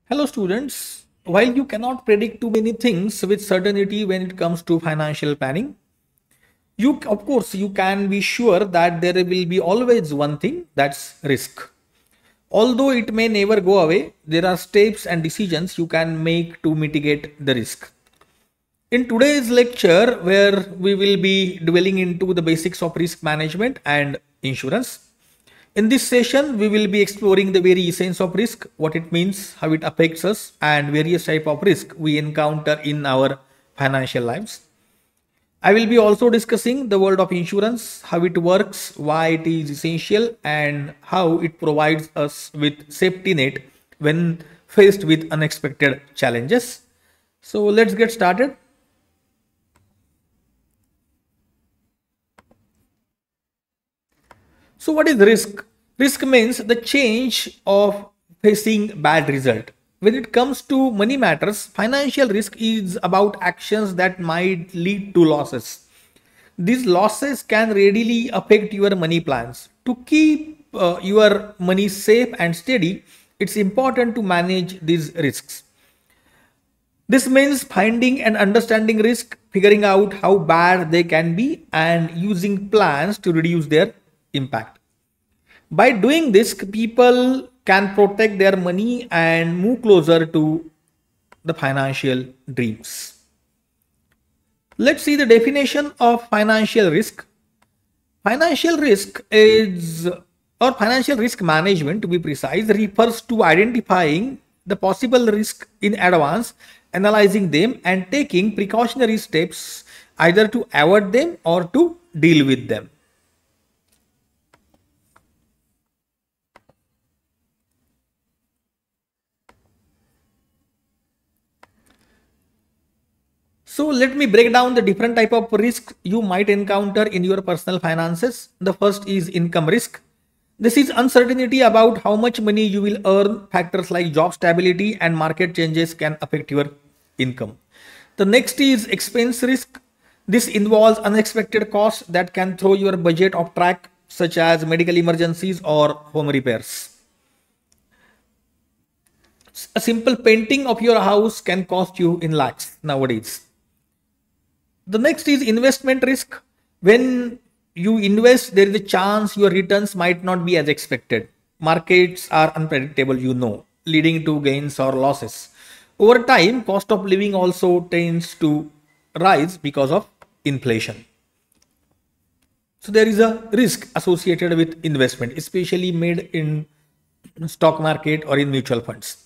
Hello students, while you cannot predict too many things with certainty when it comes to financial planning, you of course you can be sure that there will be always one thing, that's risk. Although it may never go away, there are steps and decisions you can make to mitigate the risk. In today's lecture, where we will be dwelling into the basics of risk management and insurance, in this session, we will be exploring the very essence of risk, what it means, how it affects us, and various type of risk we encounter in our financial lives. I will be also discussing the world of insurance, how it works, why it is essential, and how it provides us with safety net when faced with unexpected challenges. So let's get started. So what is risk? Risk means the change of facing bad result. When it comes to money matters, financial risk is about actions that might lead to losses. These losses can readily affect your money plans. To keep your money safe and steady, it's important to manage these risks. This means finding and understanding risk, figuring out how bad they can be, and using plans to reduce their impact. By doing this, people can protect their money and move closer to the financial dreams. Let's see the definition of financial risk. Financial risk is, or financial risk management to be precise, refers to identifying the possible risk in advance, analyzing them, and taking precautionary steps either to avoid them or to deal with them. So let me break down the different type of risk you might encounter in your personal finances. The first is income risk. This is uncertainty about how much money you will earn. Factors like job stability and market changes can affect your income. The next is expense risk. This involves unexpected costs that can throw your budget off track, such as medical emergencies or home repairs. A simple painting of your house can cost you in lakhs nowadays. The next is investment risk. When you invest, there is a chance your returns might not be as expected. Markets are unpredictable, leading to gains or losses. Over time, cost of living also tends to rise because of inflation. So there is a risk associated with investment, especially made in stock market or in mutual funds.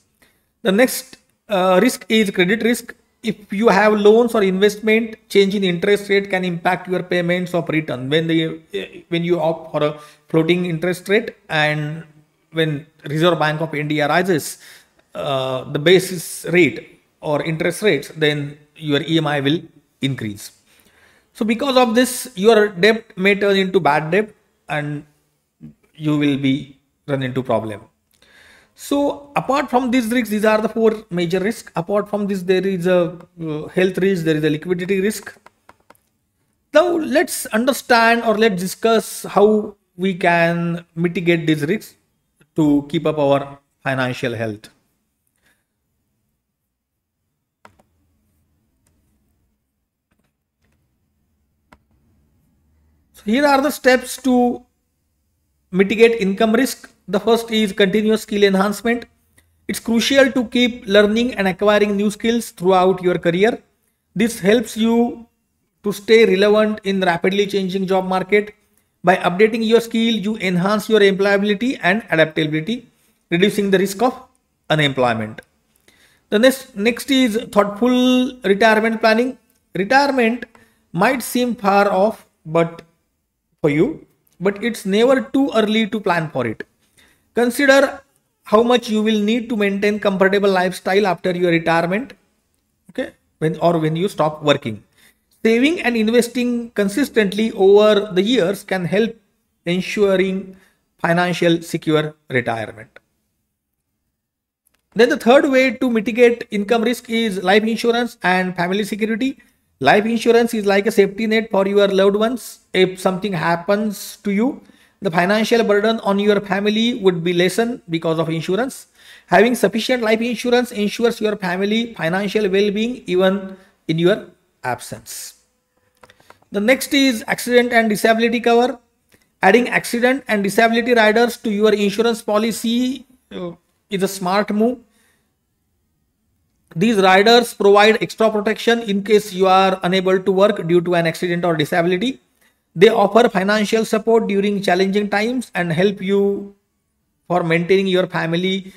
The next risk is credit risk. If you have loans or investment, change in interest rate can impact your payments of return. When you opt for a floating interest rate, and when Reserve Bank of India rises the basis rate or interest rates, then your EMI will increase. So because of this, your debt may turn into bad debt and you will be run into problem. So apart from these risks, these are the four major risks. Apart from this, there is a health risk, there is a liquidity risk. Now let's understand, or let's discuss how we can mitigate these risks to keep up our financial health. So here are the steps to mitigate income risk. The first is continuous skill enhancement. It's crucial to keep learning and acquiring new skills throughout your career. This helps you to stay relevant in rapidly changing job market. By updating your skill, you enhance your employability and adaptability, reducing the risk of unemployment. The next is thoughtful retirement planning. Retirement might seem far off for you, but it's never too early to plan for it. Consider how much you will need to maintain comfortable lifestyle after your retirement, okay, when you stop working. Saving and investing consistently over the years can help ensuring financial secure retirement. Then the third way to mitigate income risk is life insurance and family security. Life insurance is like a safety net for your loved ones. If something happens to you, The financial burden on your family would be lessened because of insurance. Having sufficient life insurance ensures your family financial well-being even in your absence. The next is accident and disability cover. Adding accident and disability riders to your insurance policy is a smart move. These riders provide extra protection in case you are unable to work due to an accident or disability. They offer financial support during challenging times and help you for maintaining your family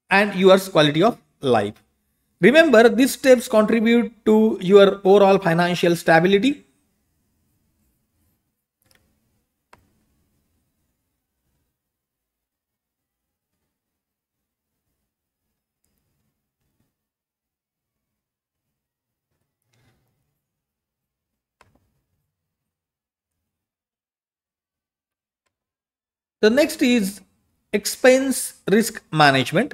and your quality of life. Remember, these steps contribute to your overall financial stability. The next is expense risk management.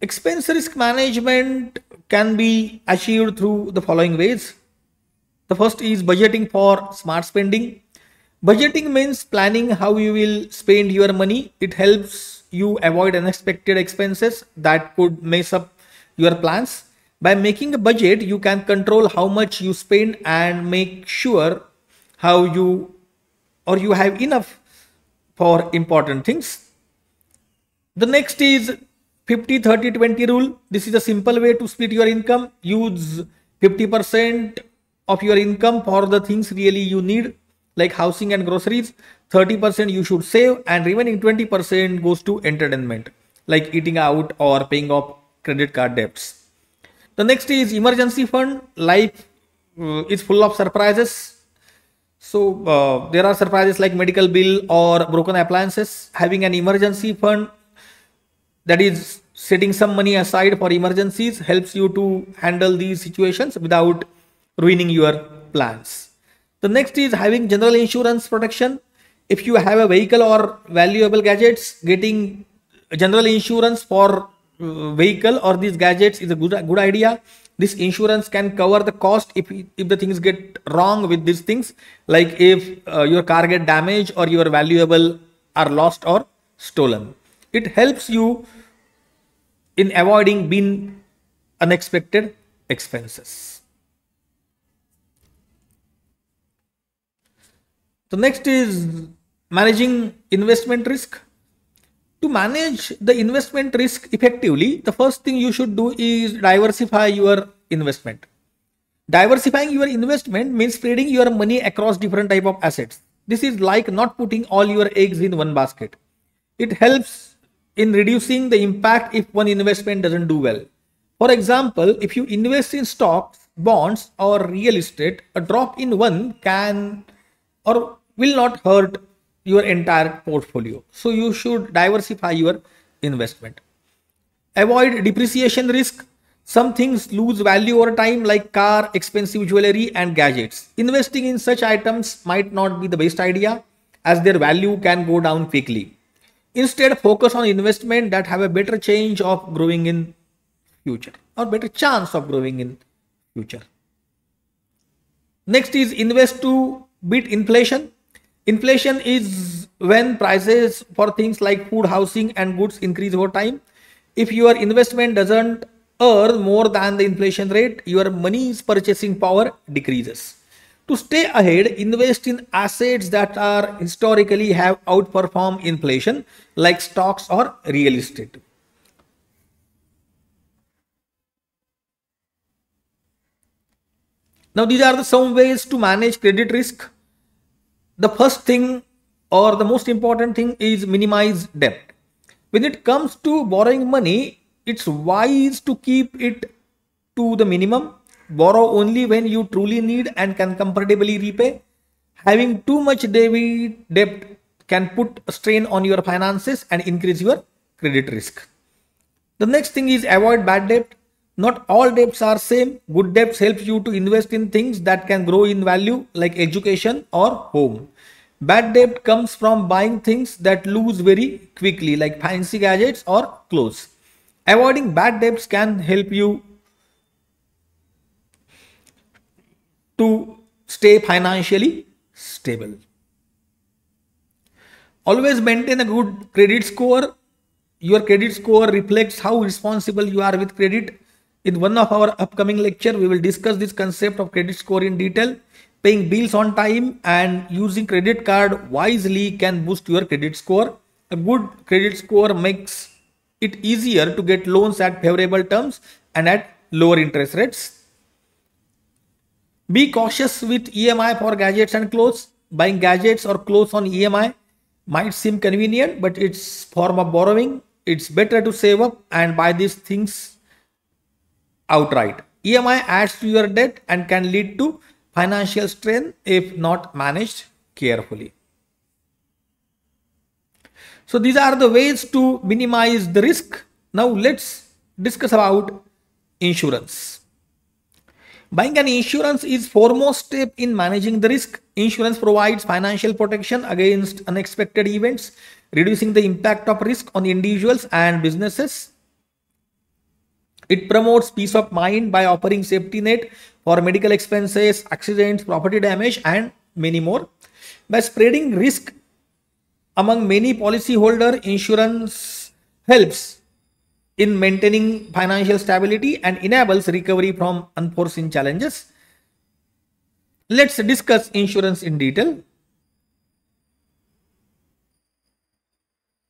Expense risk management can be achieved through the following ways. The first is budgeting for smart spending. Budgeting means planning how you will spend your money. It helps you avoid unexpected expenses that could mess up your plans. By making a budget, you can control how much you spend and make sure how you have enough for important things. The next is 50-30-20 rule. This is a simple way to split your income. Use 50% of your income for the things really you need, like housing and groceries. 30% you should save, and remaining 20% goes to entertainment, like eating out or paying off credit card debts. The next is emergency fund. Life is full of surprises. So there are surprises like medical bill or broken appliances. Having an emergency fund, that is setting some money aside for emergencies, helps you to handle these situations without ruining your plans. The next is having general insurance protection. If you have a vehicle or valuable gadgets, getting general insurance for vehicle or these gadgets is a good idea. This insurance can cover the cost if the things get wrong with these things, like if your car get damaged or your valuable are lost or stolen. It helps you in avoiding being unexpected expenses. The next is managing investment risk. To manage the investment risk effectively, the first thing you should do is diversify your investment. Diversifying your investment means spreading your money across different type of assets. This is like not putting all your eggs in one basket. It helps in reducing the impact if one investment doesn't do well. For example, if you invest in stocks, bonds, or real estate, a drop in one can or will not hurt your entire portfolio. So you should diversify your investment. Avoid depreciation risk. Some things lose value over time, like car, expensive jewelry, and gadgets. Investing in such items might not be the best idea, as their value can go down quickly. Instead, focus on investment that have a better change of growing in future, or better chance of growing in future. Next is invest to beat inflation. Inflation is when prices for things like food, housing, and goods increase over time. If your investment doesn't earn more than the inflation rate, your money's purchasing power decreases. To stay ahead, invest in assets that are historically have outperformed inflation, like stocks or real estate. Now, these are some ways to manage credit risk. The first thing or the most important thing is minimize debt. When it comes to borrowing money, it's wise to keep it to the minimum. Borrow only when you truly need and can comfortably repay. Having too much debt can put a strain on your finances and increase your credit risk. The next thing is avoid bad debt. Not all debts are same. Good debts helps you to invest in things that can grow in value, like education or home. Bad debt comes from buying things that lose very quickly, like fancy gadgets or clothes. Avoiding bad debts can help you to stay financially stable. Always maintain a good credit score. Your credit score reflects how responsible you are with credit. In one of our upcoming lecture, we will discuss this concept of credit score in detail. Paying bills on time and using credit card wisely can boost your credit score. A good credit score makes it easier to get loans at favorable terms and at lower interest rates. Be cautious with EMI for gadgets and clothes. Buying gadgets or clothes on EMI might seem convenient, but it's form of borrowing. It's better to save up and buy these things outright. EMI adds to your debt and can lead to financial strain if not managed carefully. So these are the ways to minimize the risk. Now let's discuss about insurance. Buying an insurance is foremost step in managing the risk. Insurance provides financial protection against unexpected events, reducing the impact of risk on individuals and businesses. It promotes peace of mind by offering safety net for medical expenses, accidents, property damage, and many more. By spreading risk among many policyholder, insurance helps in maintaining financial stability and enables recovery from unforeseen challenges. Let's discuss insurance in detail.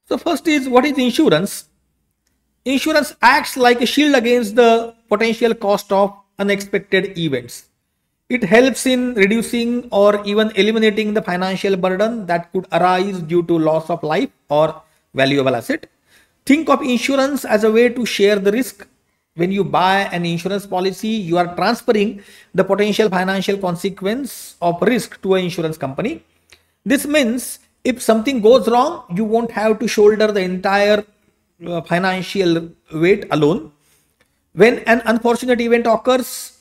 So first is, what is insurance? Insurance acts like a shield against the potential cost of unexpected events. It helps in reducing or even eliminating the financial burden that could arise due to loss of life or valuable asset. Think of insurance as a way to share the risk. When you buy an insurance policy, you are transferring the potential financial consequence of risk to an insurance company. This means if something goes wrong, you won't have to shoulder the entire financial weight alone. When an unfortunate event occurs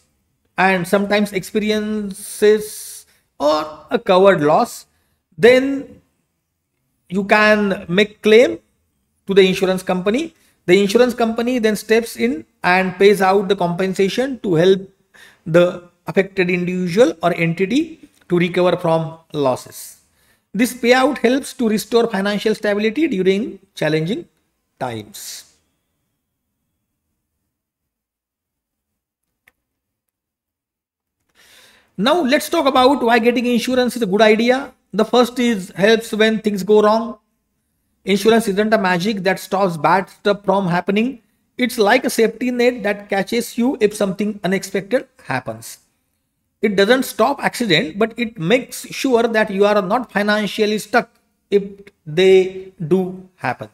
and sometimes experiences or a covered loss, then you can make claim to the insurance company. The insurance company then steps in and pays out the compensation to help the affected individual or entity to recover from losses. This payout helps to restore financial stability during challenging times. Now let's talk about why getting insurance is a good idea. The first is, helps when things go wrong. Insurance isn't a magic that stops bad stuff from happening. It's like a safety net that catches you if something unexpected happens. It doesn't stop accident, but it makes sure that you are not financially stuck if they do happen.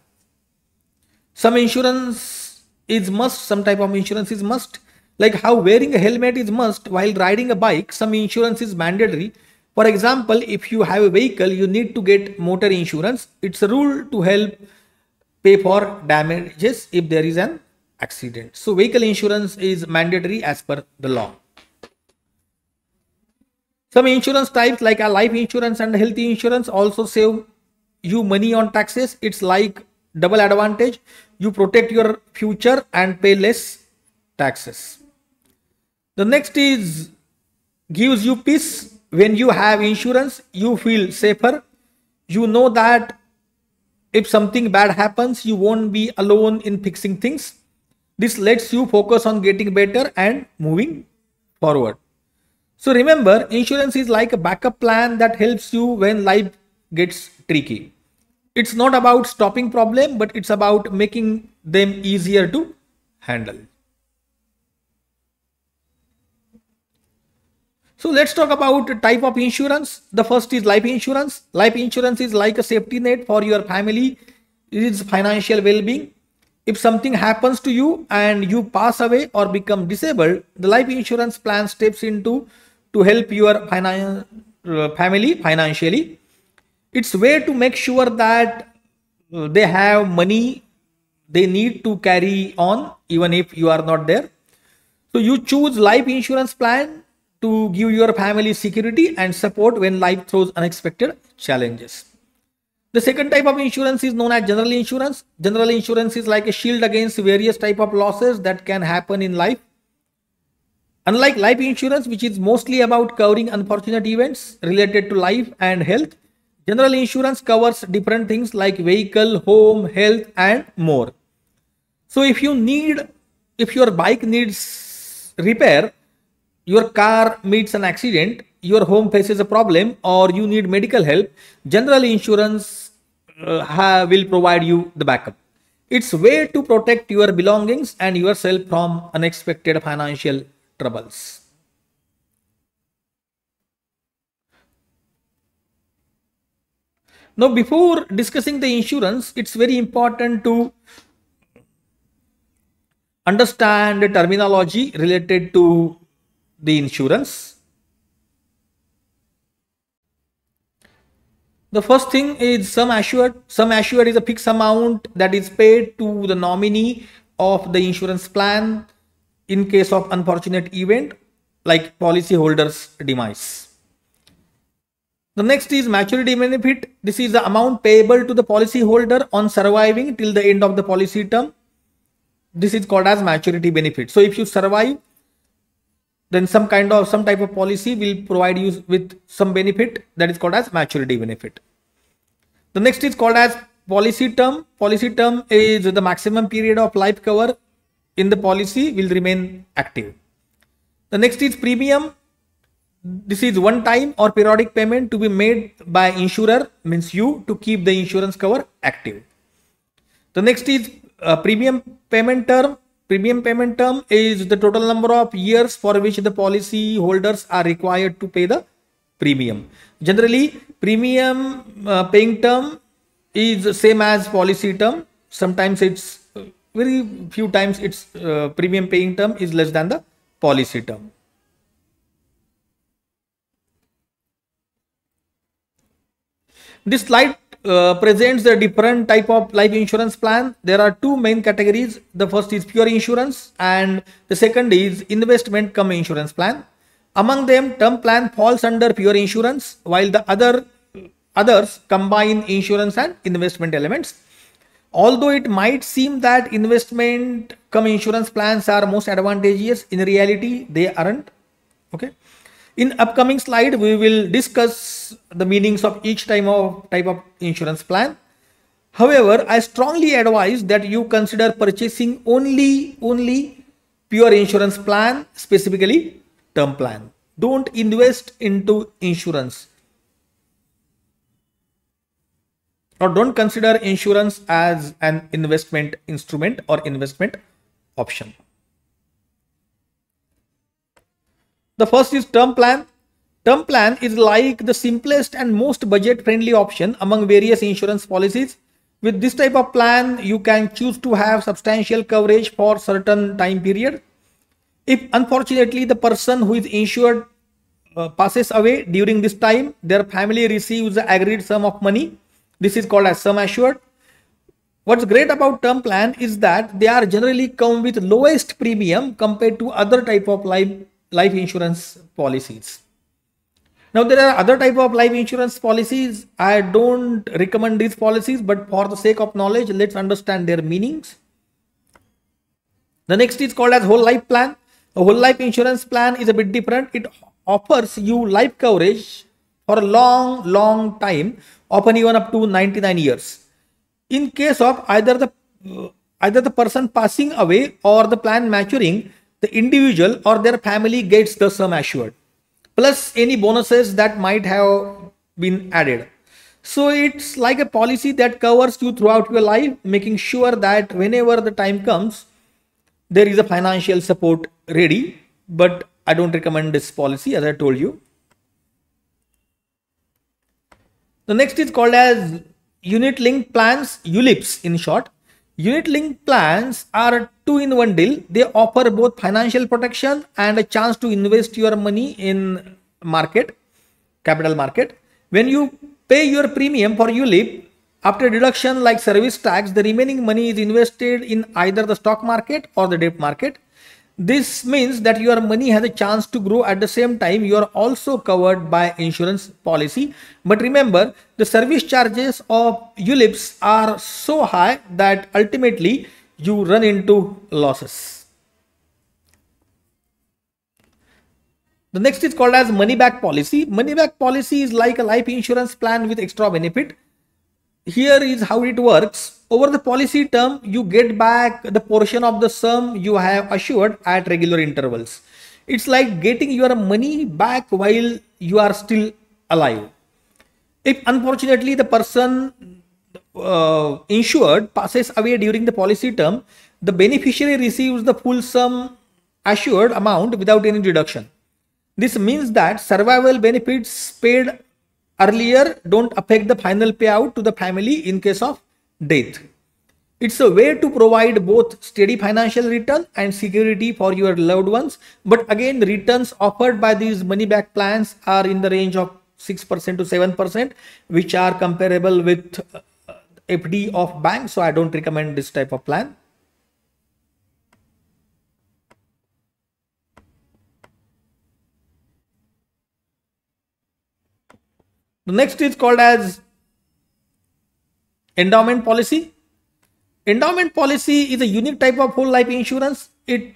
Some insurance is must, some type of insurance is must. Like how wearing a helmet is must while riding a bike, some insurance is mandatory. For example, if you have a vehicle, you need to get motor insurance. It's a rule to help pay for damages if there is an accident. So vehicle insurance is mandatory as per the law. Some insurance types like a life insurance and health insurance also save you money on taxes. It's like double advantage. You protect your future and pay less taxes. The next is, gives you peace. When you have insurance, you feel safer. You know that if something bad happens, you won't be alone in fixing things. This lets you focus on getting better and moving forward. So remember, insurance is like a backup plan that helps you when life gets tricky. It's not about stopping problem, but it's about making them easier to handle. So let's talk about type of insurance. The first is life insurance. Life insurance is like a safety net for your family. It is financial well-being. If something happens to you and you pass away or become disabled, the life insurance plan steps into to help your family financially. It's a way to make sure that they have money they need to carry on even if you are not there. So you choose life insurance plan to give your family security and support when life throws unexpected challenges. The second type of insurance is known as general insurance. General insurance is like a shield against various type of losses that can happen in life. Unlike life insurance, which is mostly about covering unfortunate events related to life and health, General insurance covers different things like vehicle, home, health, and more. So if your bike needs repair, your car meets an accident, your home faces a problem, or you need medical help, general insurance will provide you the backup. It's way to protect your belongings and yourself from unexpected financial troubles. Now, before discussing the insurance, it's very important to understand the terminology related to the insurance. The first thing is sum assured. Sum assured is a fixed amount that is paid to the nominee of the insurance plan in case of unfortunate event like policyholder's demise. The next is maturity benefit. This is the amount payable to the policyholder on surviving till the end of the policy term. This is called as maturity benefit. So if you survive, then some type of policy will provide you with some benefit that is called as maturity benefit. The next is called as policy term. Policy term is the maximum period of life cover in the policy will remain active. The next is premium. This is one time or periodic payment to be made by insurer, means you, to keep the insurance cover active. The next is premium payment term. Premium payment term is the total number of years for which the policy holders are required to pay the premium. Generally, premium paying term is same as policy term. Sometimes it's very few times it's premium paying term is less than the policy term. This slide presents the different type of life insurance plan. There are two main categories. The first is pure insurance and the second is investment cum insurance plan. Among them, term plan falls under pure insurance, while the others combine insurance and investment elements. Although it might seem that investment cum insurance plans are most advantageous, in reality they aren't. Okay. In upcoming slide, we will discuss the meanings of each type of insurance plan. However, I strongly advise that you consider purchasing only pure insurance plan, specifically term plan. Don't invest into insurance, or don't consider insurance as an investment instrument or investment option. The first is term plan. Term plan is like the simplest and most budget friendly option among various insurance policies. With this type of plan, you can choose to have substantial coverage for certain time period. If unfortunately the person who is insured passes away during this time, their family receives the agreed sum of money. This is called as sum assured. What's great about term plan is that they are generally come with lowest premium compared to other type of life insurance policies. Now there are other type of life insurance policies. I don't recommend these policies, but for the sake of knowledge, let's understand their meanings. The next is called as whole life plan. A whole life insurance plan is a bit different. It offers you life coverage for a long time, often even up to 99 years. In case of either the person passing away or the plan maturing, the individual or their family gets the sum assured, plus any bonuses that might have been added. So it's like a policy that covers you throughout your life, making sure that whenever the time comes, there is a financial support ready. But I don't recommend this policy, as I told you. The next is called as unit linked plans, ULIPs in short. Unit linked plans are a two-in-one deal. They offer both financial protection and a chance to invest your money in capital market. When you pay your premium for ULIP, after deduction like service tax, the remaining money is invested in either the stock market or the debt market. This means that your money has a chance to grow. At the same time, you are also covered by insurance policy. But remember, the service charges of ULIPs are so high that ultimately you run into losses. The next is called as money back policy. Money back policy is like a life insurance plan with extra benefit. Here is how it works. Over the policy term, you get back the portion of the sum you have assured at regular intervals. It's like getting your money back while you are still alive. If unfortunately the person insured passes away during the policy term, the beneficiary receives the full sum assured amount without any deduction. This means that survival benefits paid earlier don't affect the final payout to the family in case of death. It's a way to provide both steady financial return and security for your loved ones. But again, returns offered by these money back plans are in the range of 6% to 7%, which are comparable with FD of banks. So I don't recommend this type of plan. The next is called as endowment policy. Endowment policy is a unique type of whole life insurance. It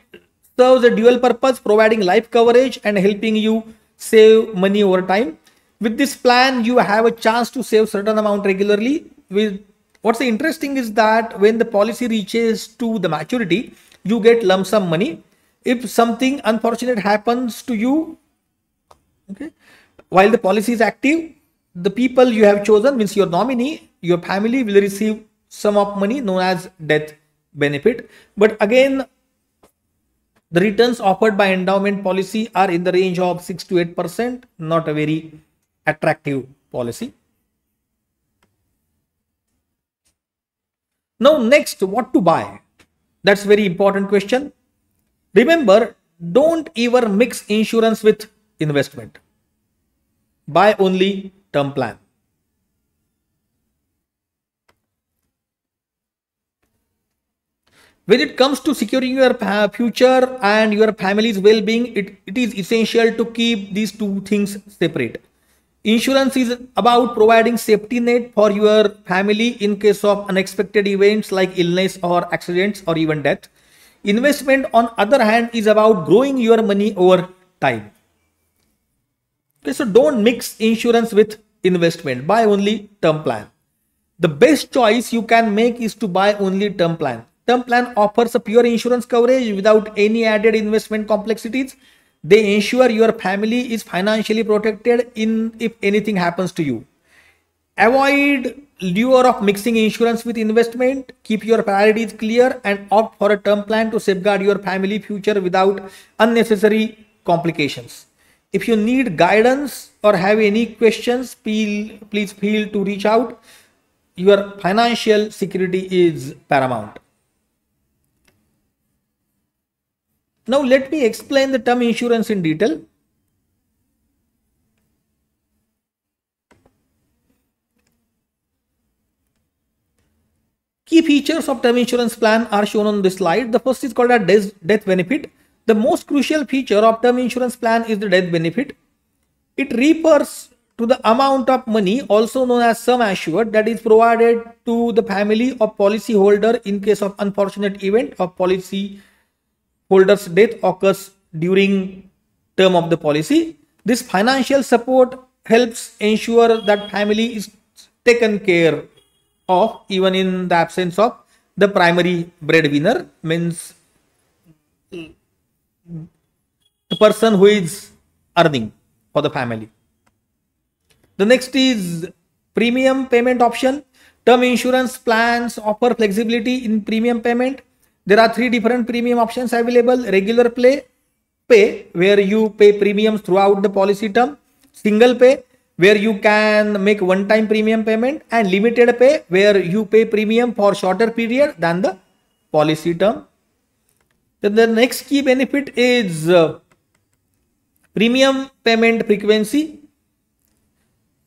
serves a dual purpose, providing life coverage and helping you save money over time. With this plan, you have a chance to save certain amount regularly. What's interesting is that when the policy reaches to the maturity, you get lump sum money. If something unfortunate happens to you, okay, while the policy is active, the people you have chosen, means your nominee, your family, will receive sum of money known as death benefit. But again, the returns offered by endowment policy are in the range of 6 to 8%, not a very attractive policy. Now next, what to buy? That's very important question. Remember, don't ever mix insurance with investment. Buy only term plan. When it comes to securing your future and your family's well-being, it is essential to keep these two things separate. Insurance is about providing safety net for your family in case of unexpected events like illness or accidents or even death. Investment, on other hand, is about growing your money over time. Okay, so don't mix insurance with investment. Buy only term plan. The best choice you can make is to buy only term plan. Term plan offers a pure insurance coverage without any added investment complexities. They ensure your family is financially protected if anything happens to you. Avoid lure of mixing insurance with investment. Keep your priorities clear and opt for a term plan to safeguard your family future without unnecessary complications. If you need guidance or have any questions, please feel to reach out. Your financial security is paramount. Now let me explain the term insurance in detail. Key features of term insurance plan are shown on this slide. The first is called a death benefit. The most crucial feature of term insurance plan is the death benefit. It refers to the amount of money, also known as sum assured, that is provided to the family of policy holder in case of unfortunate event of policy holder's death occurs during term of the policy. This financial support helps ensure that family is taken care of even in the absence of the primary breadwinner, means the person who is earning for the family. The next is premium payment option. Term insurance plans offer flexibility in premium payment. There are three different premium options available: regular pay, where you pay premiums throughout the policy term; single pay, where you can make one-time premium payment; and limited pay, where you pay premium for shorter period than the policy term. Then the next key benefit is premium payment frequency.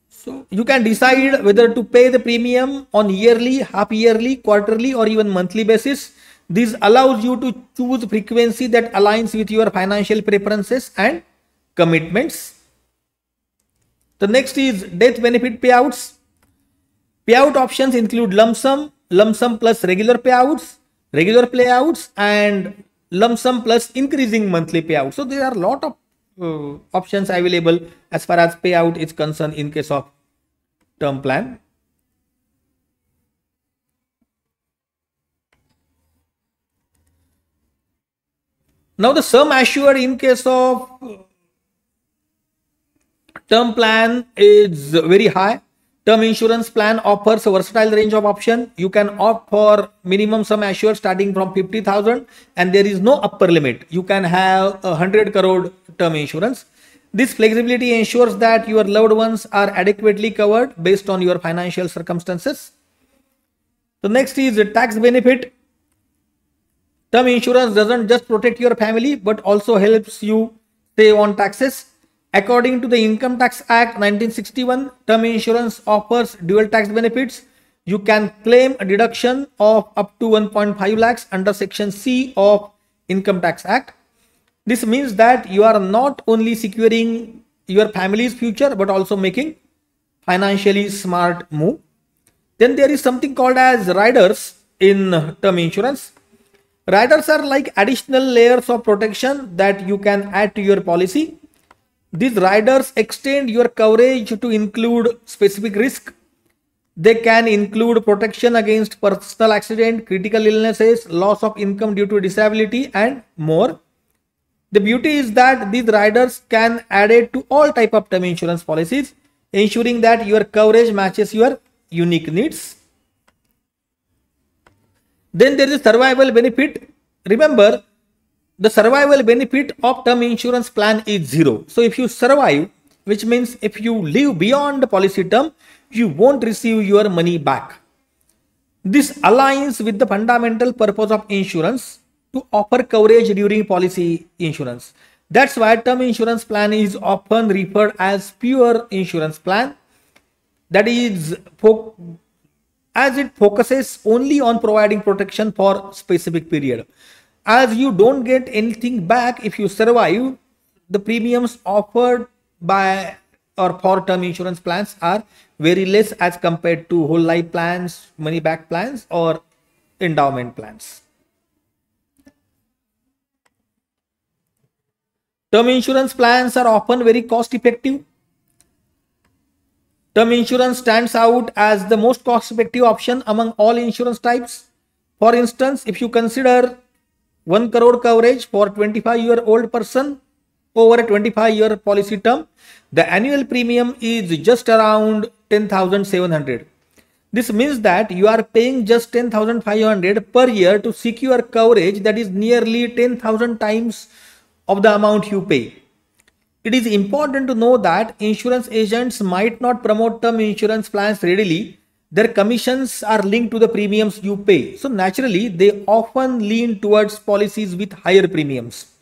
So you can decide whether to pay the premium on yearly, half yearly, quarterly, or even monthly basis. This allows you to choose frequency that aligns with your financial preferences and commitments. The next is death benefit payouts. Payout options include lump sum plus regular payouts, and lump sum plus increasing monthly payouts. So there are a lot of options available as far as payout is concerned in case of term plan. Now the sum assured in case of term plan is very high. Term insurance plan offers a versatile range of options. You can opt for minimum sum assured starting from 50,000 and there is no upper limit. You can have 100 crore term insurance. This flexibility ensures that your loved ones are adequately covered based on your financial circumstances. The next is the tax benefit. Term insurance doesn't just protect your family but also helps you save on taxes. According to the Income Tax Act 1961, term insurance offers dual tax benefits. You can claim a deduction of up to 1.5 lakhs under Section C of Income Tax Act. This means that you are not only securing your family's future but also making financially smart move. Then there is something called as riders in term insurance. Riders are like additional layers of protection that you can add to your policy. These riders extend your coverage to include specific risk. They can include protection against personal accident, critical illnesses, loss of income due to disability, and more. The beauty is that these riders can add it to all type of term insurance policies, ensuring that your coverage matches your unique needs. Then there is survival benefit. Remember, the survival benefit of term insurance plan is zero. So if you survive, which means if you live beyond the policy term, you won't receive your money back. This aligns with the fundamental purpose of insurance to offer coverage during policy insurance. That's why term insurance plan is often referred as pure insurance plan. That is, as it focuses only on providing protection for specific period. As you don't get anything back if you survive, the premiums offered by or for term insurance plans are very less as compared to whole life plans, money back plans, or endowment plans. Term insurance plans are often very cost effective. Term insurance stands out as the most cost effective option among all insurance types. For instance, if you consider 1 crore coverage for 25-year-old person over a 25-year policy term, the annual premium is just around 10,700. This means that you are paying just 10,500 per year to secure coverage that is nearly 10,000 times of the amount you pay. It is important to know that insurance agents might not promote term insurance plans readily. Their commissions are linked to the premiums you pay. So naturally, they often lean towards policies with higher premiums.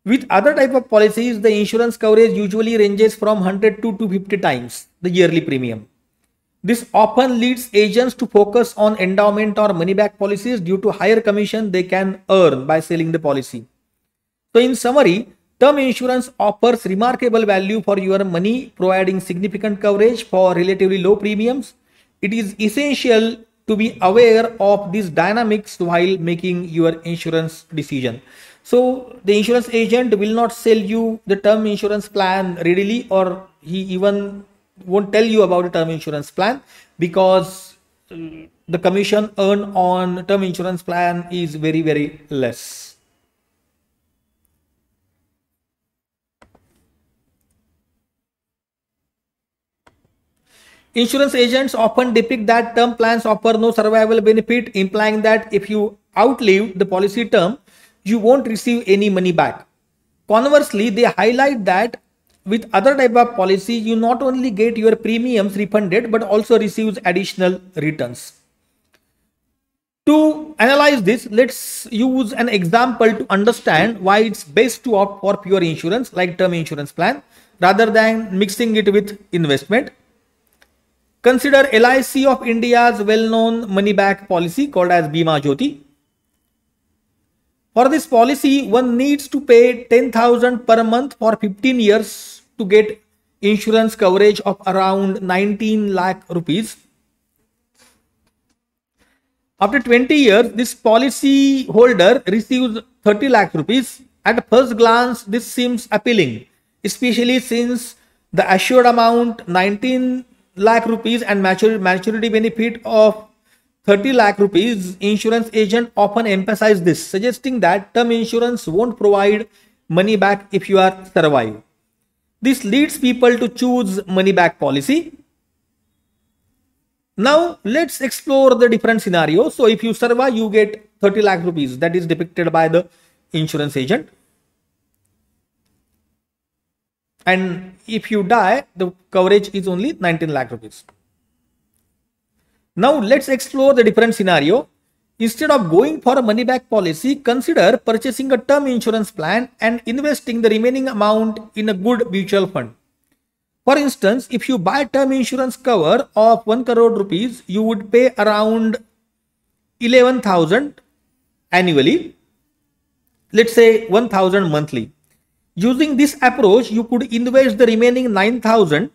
With other type of policies, the insurance coverage usually ranges from 100 to 250 times the yearly premium. This often leads agents to focus on endowment or money back policies due to higher commission they can earn by selling the policy. So in summary, term insurance offers remarkable value for your money, providing significant coverage for relatively low premiums. It is essential to be aware of these dynamics while making your insurance decision. So the insurance agent will not sell you the term insurance plan readily, or he even won't tell you about the term insurance plan, because the commission earned on term insurance plan is very, very less. Insurance agents often depict that term plans offer no survival benefit, implying that if you outlive the policy term, you won't receive any money back. Conversely, they highlight that with other type of policy, you not only get your premiums refunded, but also receives additional returns. To analyze this, let's use an example to understand why it's best to opt for pure insurance like term insurance plan rather than mixing it with investment. Consider LIC of India's well-known money-back policy called as Bima Jyoti. For this policy, one needs to pay 10,000 per month for 15 years to get insurance coverage of around 19 lakh rupees. After 20 years, this policy holder receives 30 lakh rupees At first glance, this seems appealing, especially since the assured amount 19 lakh rupees and maturity benefit of 30 lakh rupees. Insurance agent often emphasize this, suggesting that term insurance won't provide money back if you are survive. This leads people to choose money back policy. Now let's explore the different scenarios. So if you survive, you get 30 lakh rupees, that is depicted by the insurance agent. And if you die, the coverage is only 19 lakh rupees. Now let's explore the different scenario. Instead of going for a money back policy, consider purchasing a term insurance plan and investing the remaining amount in a good mutual fund. For instance, if you buy term insurance cover of 1 crore rupees, you would pay around 11,000 annually. Let's say 1,000 monthly. Using this approach, you could invest the remaining 9,000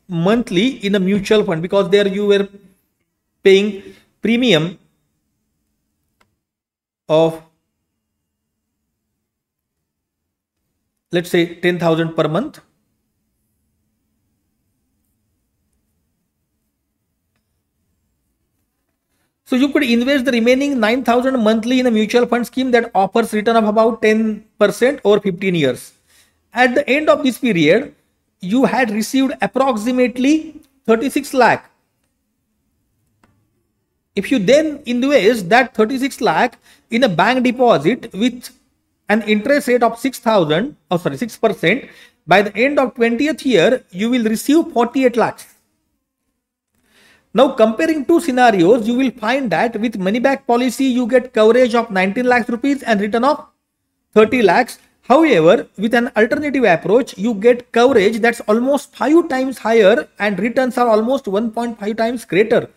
monthly in a mutual fund, because there you were paying premium of, let's say, 10,000 per month. So you could invest the remaining 9,000 monthly in a mutual fund scheme that offers return of about 10% over 15 years. At the end of this period, you had received approximately 36 lakh. If you then invest that 36 lakh in a bank deposit with an interest rate of 6%, by the end of 20th year, you will receive 48 lakhs. Now comparing two scenarios, you will find that with money back policy, you get coverage of 19 lakhs rupees and return of 30 lakhs. However, with an alternative approach, you get coverage that's almost 5 times higher and returns are almost 1.5 times greater.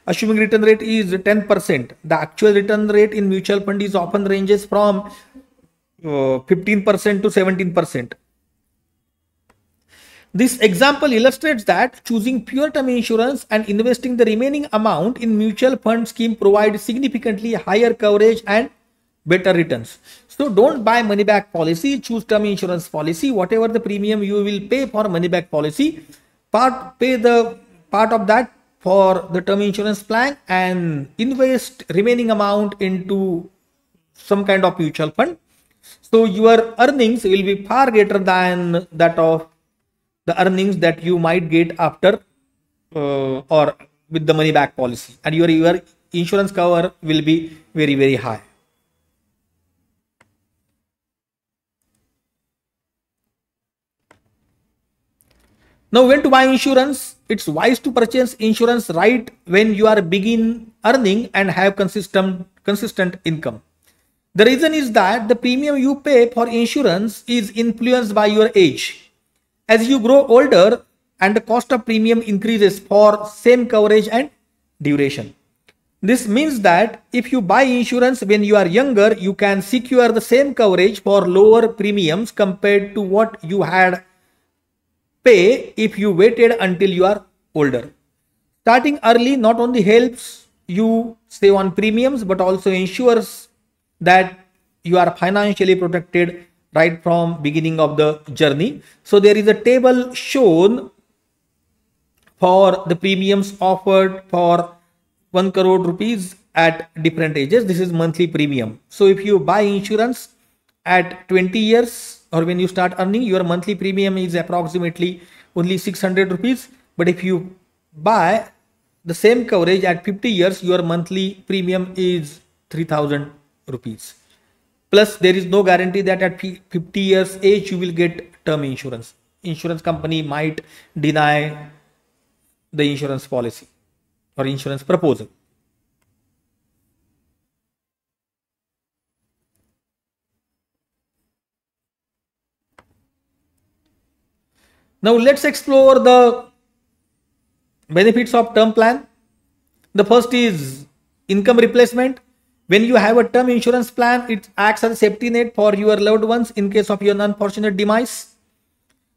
Assuming return rate is 10%, the actual return rate in mutual fund is often ranges from 15% to 17%. This example illustrates that choosing pure term insurance and investing the remaining amount in mutual fund scheme provides significantly higher coverage and better returns. So don't buy money back policy, choose term insurance policy. Whatever the premium you will pay for money back policy, pay the part of that for the term insurance plan and invest remaining amount into some kind of mutual fund. So your earnings will be far greater than that of the earnings that you might get after or with the money back policy, and your insurance cover will be very, very high. Now, when to buy insurance? It's wise to purchase insurance right when you are begin earning and have consistent income. The reason is that the premium you pay for insurance is influenced by your age. As you grow older and the cost of premium increases for same coverage and duration. This means that if you buy insurance when you are younger, you can secure the same coverage for lower premiums compared to what you had pay if you waited until you are older. Starting early not only helps you save on premiums but also ensures that you are financially protected right from beginning of the journey. So there is a table shown for the premiums offered for 1 crore rupees at different ages. This is monthly premium. So if you buy insurance at 20 years or when you start earning, your monthly premium is approximately only 600 rupees. But if you buy the same coverage at 50 years, your monthly premium is 3000 rupees. Plus, there is no guarantee that at 50 years age you will get term insurance. Insurance company might deny the insurance policy or insurance proposal. Now let's explore the benefits of term plan. The first is income replacement. When you have a term insurance plan, it acts as a safety net for your loved ones in case of your unfortunate demise.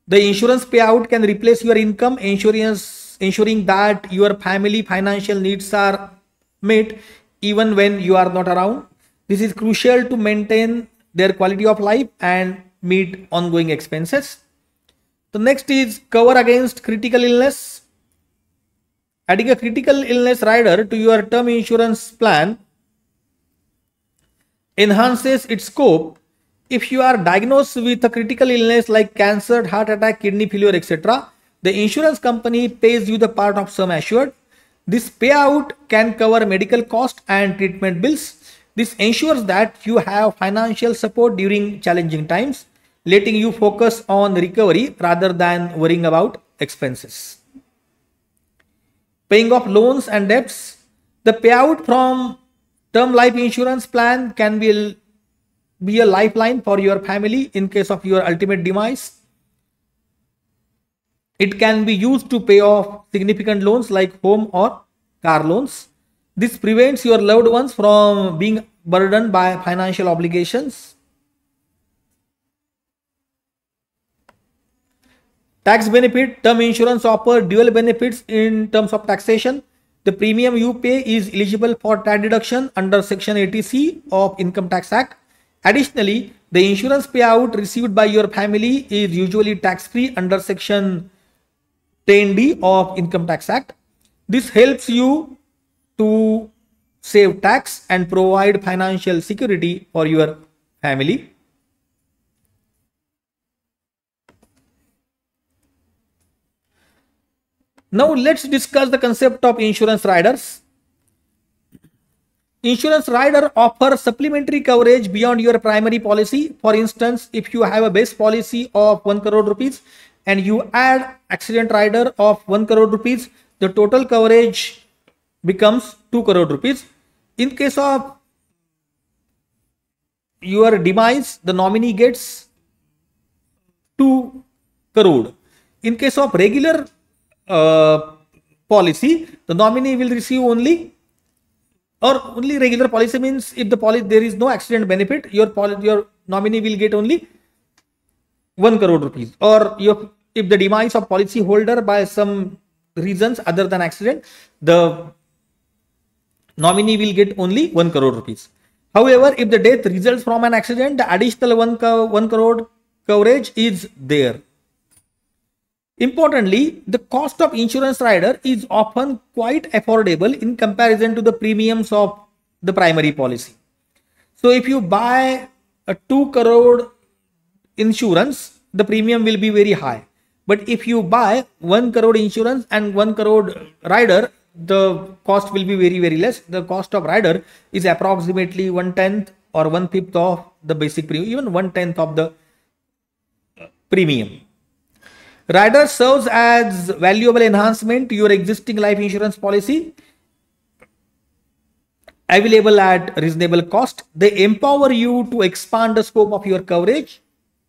The insurance payout can replace your income, ensuring that your family financial needs are met even when you are not around. This is crucial to maintain their quality of life and meet ongoing expenses. The next is cover against critical illness. Adding a critical illness rider to your term insurance plan enhances its scope. If you are diagnosed with a critical illness like cancer, heart attack, kidney failure, etc., the insurance company pays you the part of sum assured. This payout can cover medical cost and treatment bills. This ensures that you have financial support during challenging times, letting you focus on recovery rather than worrying about expenses. Paying off loans and debts. The payout from term life insurance plan can be a lifeline for your family in case of your ultimate demise. It can be used to pay off significant loans like home or car loans. This prevents your loved ones from being burdened by financial obligations. Tax benefit. Term insurance offers dual benefits in terms of taxation. The premium you pay is eligible for tax deduction under Section 80C of Income Tax Act. Additionally, the insurance payout received by your family is usually tax-free under Section 10D of Income Tax Act. This helps you to save tax and provide financial security for your family. Now let's discuss the concept of insurance riders. Insurance rider offers supplementary coverage beyond your primary policy. For instance, if you have a base policy of 1 crore rupees and you add accident rider of 1 crore rupees, the total coverage becomes 2 crore rupees. In case of your demise, the nominee gets 2 crore. In case of regular policy, the nominee will receive only regular policy means if the policy there is no accident benefit, your nominee will get only 1 crore rupees. Or if the demise of policy holder by some reasons other than accident, the nominee will get only 1 crore rupees. However, if the death results from an accident, the additional 1 crore coverage is there. Importantly, the cost of insurance rider is often quite affordable in comparison to the premiums of the primary policy. So if you buy a 2 crore insurance, the premium will be very high. But if you buy 1 crore insurance and 1 crore rider, the cost will be very, very less. The cost of rider is approximately 1/10 or 1/5 of the basic premium, even 1/10 of the premium. Rider serves as valuable enhancement to your existing life insurance policy, available at reasonable cost. They empower you to expand the scope of your coverage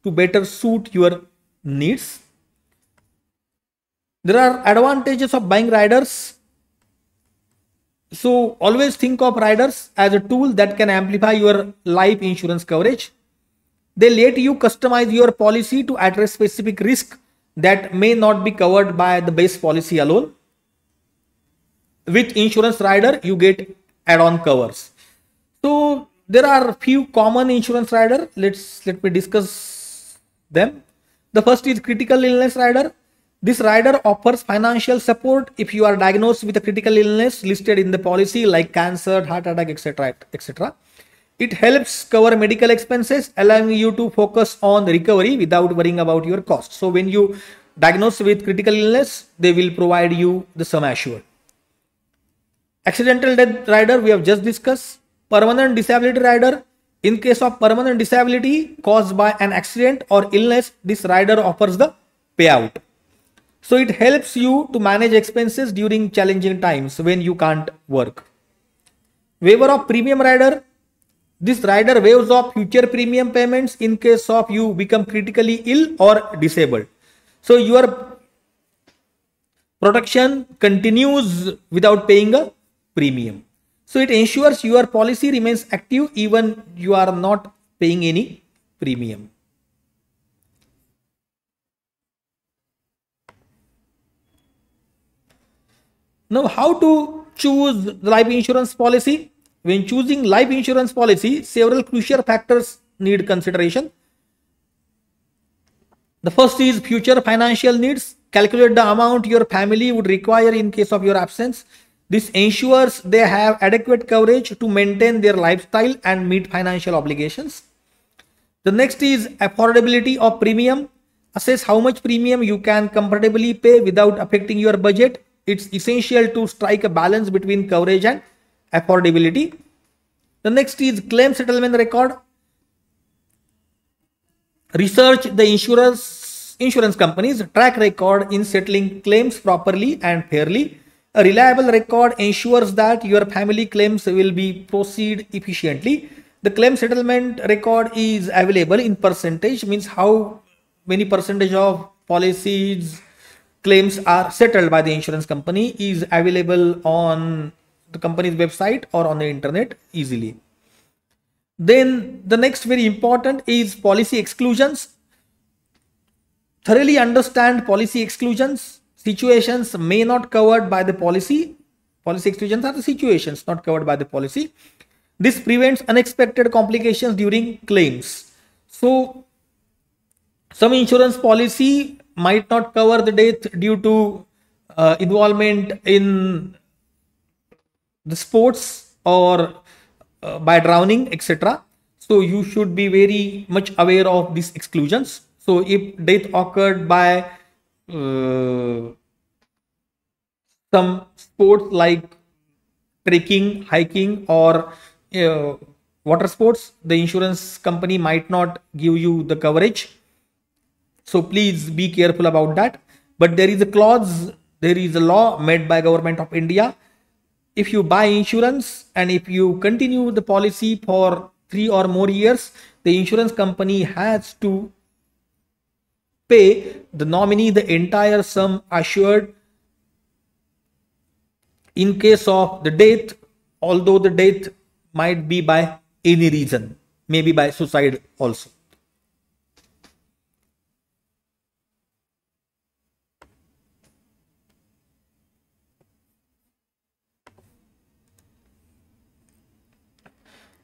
to better suit your needs. There are advantages of buying riders. So always think of riders as a tool that can amplify your life insurance coverage. They let you customize your policy to address specific risks that may not be covered by the base policy alone. With insurance rider, you get add-on covers. So there are few common insurance rider. Let me discuss them. The first is critical illness rider. This rider offers financial support if you are diagnosed with a critical illness listed in the policy like cancer, heart attack, etc., etc. It helps cover medical expenses, allowing you to focus on recovery without worrying about your costs. So when you diagnose with critical illness, they will provide you the sum assured. Accidental death rider we have just discussed. Permanent disability rider. In case of permanent disability caused by an accident or illness, this rider offers the payout. So it helps you to manage expenses during challenging times when you can't work. Waiver of premium rider. This rider waives off future premium payments in case of you become critically ill or disabled. So your protection continues without paying a premium. So it ensures your policy remains active even you are not paying any premium. Now, how to choose the life insurance policy? When choosing life insurance policy, several crucial factors need consideration. The first is future financial needs. Calculate the amount your family would require in case of your absence. This ensures they have adequate coverage to maintain their lifestyle and meet financial obligations. The next is affordability of premium. Assess how much premium you can comfortably pay without affecting your budget. It's essential to strike a balance between coverage and affordability. The next is claim settlement record. Research the insurance company's track record in settling claims properly and fairly. A reliable record ensures that your family claims will be proceed efficiently. The claim settlement record is available in percentage, means how many percentage of policies claims are settled by the insurance company is available on the company's website or on the internet easily. Then the next very important is policy exclusions. Thoroughly understand policy exclusions. Situations may not covered by the policy. Policy exclusions are the situations not covered by the policy. This prevents unexpected complications during claims. So some insurance policy might not cover the death due to involvement in the sports or by drowning, etc. So you should be very much aware of these exclusions. So if death occurred by some sports like trekking, hiking, or water sports, the insurance company might not give you the coverage. So please be careful about that. But there is a clause, there is a law made by Government of India. If you buy insurance and if you continue the policy for 3 or more years, the insurance company has to pay the nominee the entire sum assured in case of the death, although the death might be by any reason, maybe by suicide also.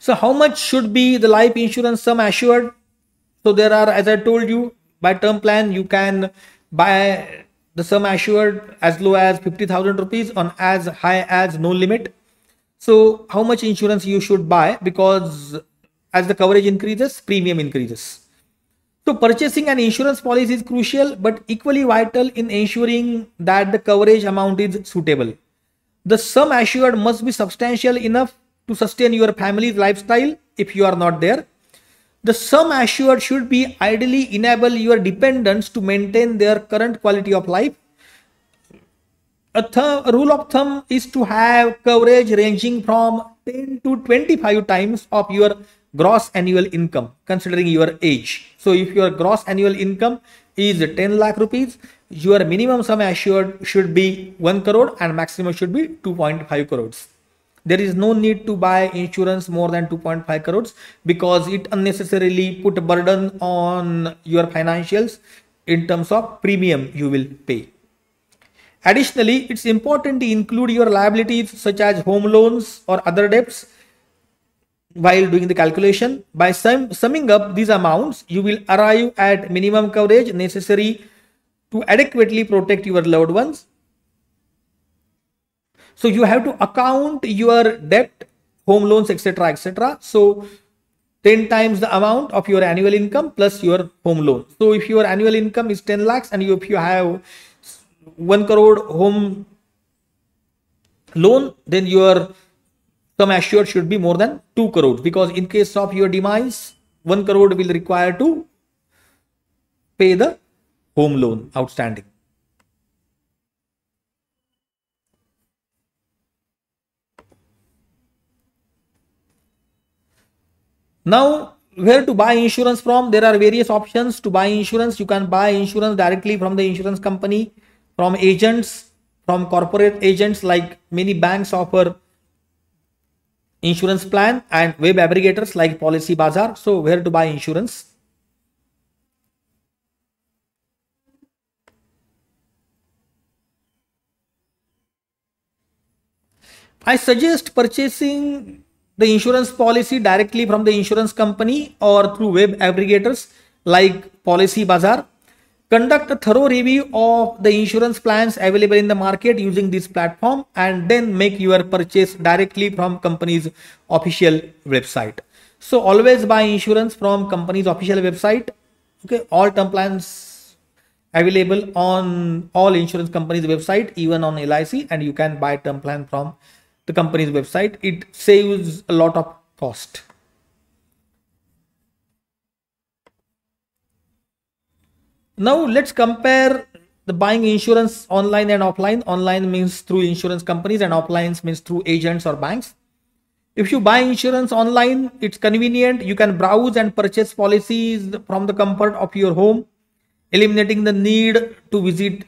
So how much should be the life insurance sum assured? So there are, as I told you, by term plan, you can buy the sum assured as low as 50,000 rupees on as high as no limit. So how much insurance you should buy? Because as the coverage increases, premium increases. So purchasing an insurance policy is crucial, but equally vital in ensuring that the coverage amount is suitable. The sum assured must be substantial enough to sustain your family's lifestyle if you are not there. The sum assured should be ideally enable your dependents to maintain their current quality of life. A rule of thumb is to have coverage ranging from 10 to 25 times of your gross annual income, considering your age. So if your gross annual income is 10 lakh rupees, your minimum sum assured should be 1 crore and maximum should be 2.5 crores. There is no need to buy insurance more than 2.5 crores because it unnecessarily put a burden on your financials in terms of premium you will pay. Additionally, it's important to include your liabilities such as home loans or other debts while doing the calculation. By summing up these amounts, you will arrive at minimum coverage necessary to adequately protect your loved ones. So you have to account your debt, home loans, etc., etc. So 10 times the amount of your annual income plus your home loan. So if your annual income is 10 lakhs and if you have 1 crore home loan, then your sum assured should be more than 2 crores, because in case of your demise, 1 crore will require to pay the home loan outstanding. Now, where to buy insurance from? There are various options to buy insurance. You can buy insurance directly from the insurance company, from agents, from corporate agents, like many banks offer insurance plan, and web aggregators like Policy Bazaar. So where to buy insurance? I suggest purchasing the insurance policy directly from the insurance company or through web aggregators like Policy Bazaar. Conduct a thorough review of the insurance plans available in the market using this platform and then make your purchase directly from company's official website. So always buy insurance from company's official website. Okay, all term plans available on all insurance companies website, even on LIC, and you can buy term plan from the company's website. It saves a lot of cost. Now let's compare the buying insurance online and offline. Online means through insurance companies and offline means through agents or banks. If you buy insurance online, it's convenient. You can browse and purchase policies from the comfort of your home, eliminating the need to visit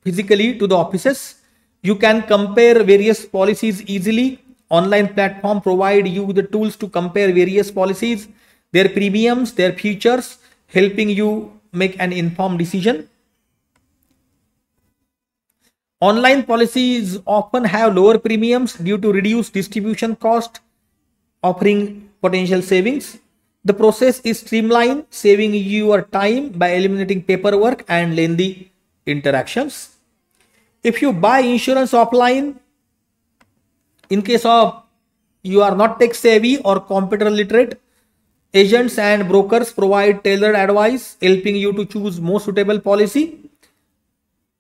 physically to the offices. You can compare various policies easily. Online platform provide you the tools to compare various policies, their premiums, their features, helping you make an informed decision. Online policies often have lower premiums due to reduced distribution cost, offering potential savings. The process is streamlined, saving your time by eliminating paperwork and lengthy interactions. If you buy insurance offline, in case of you are not tech savvy or computer literate, agents and brokers provide tailored advice, helping you to choose most suitable policy.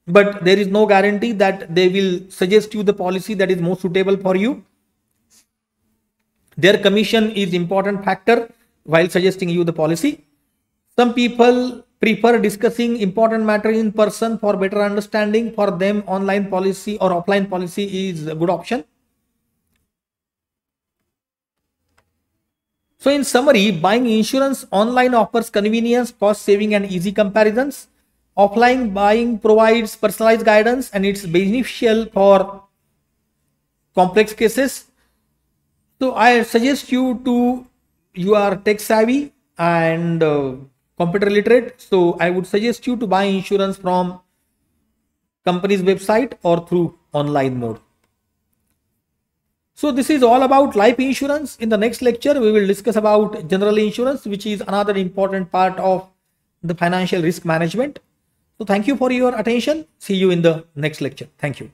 But there is no guarantee that they will suggest you the policy that is most suitable for you. Their commission is important factor while suggesting you the policy. Some people prefer discussing important matter in person for better understanding. For them, online policy or offline policy is a good option. So in summary, buying insurance online offers convenience, cost saving and easy comparisons. Offline buying provides personalized guidance and it's beneficial for complex cases. So I suggest you are tech savvy and computer literate. So I would suggest you to buy insurance from company's website or through online mode. So this is all about life insurance. In the next lecture, we will discuss about general insurance, which is another important part of the financial risk management. So thank you for your attention. See you in the next lecture. Thank you.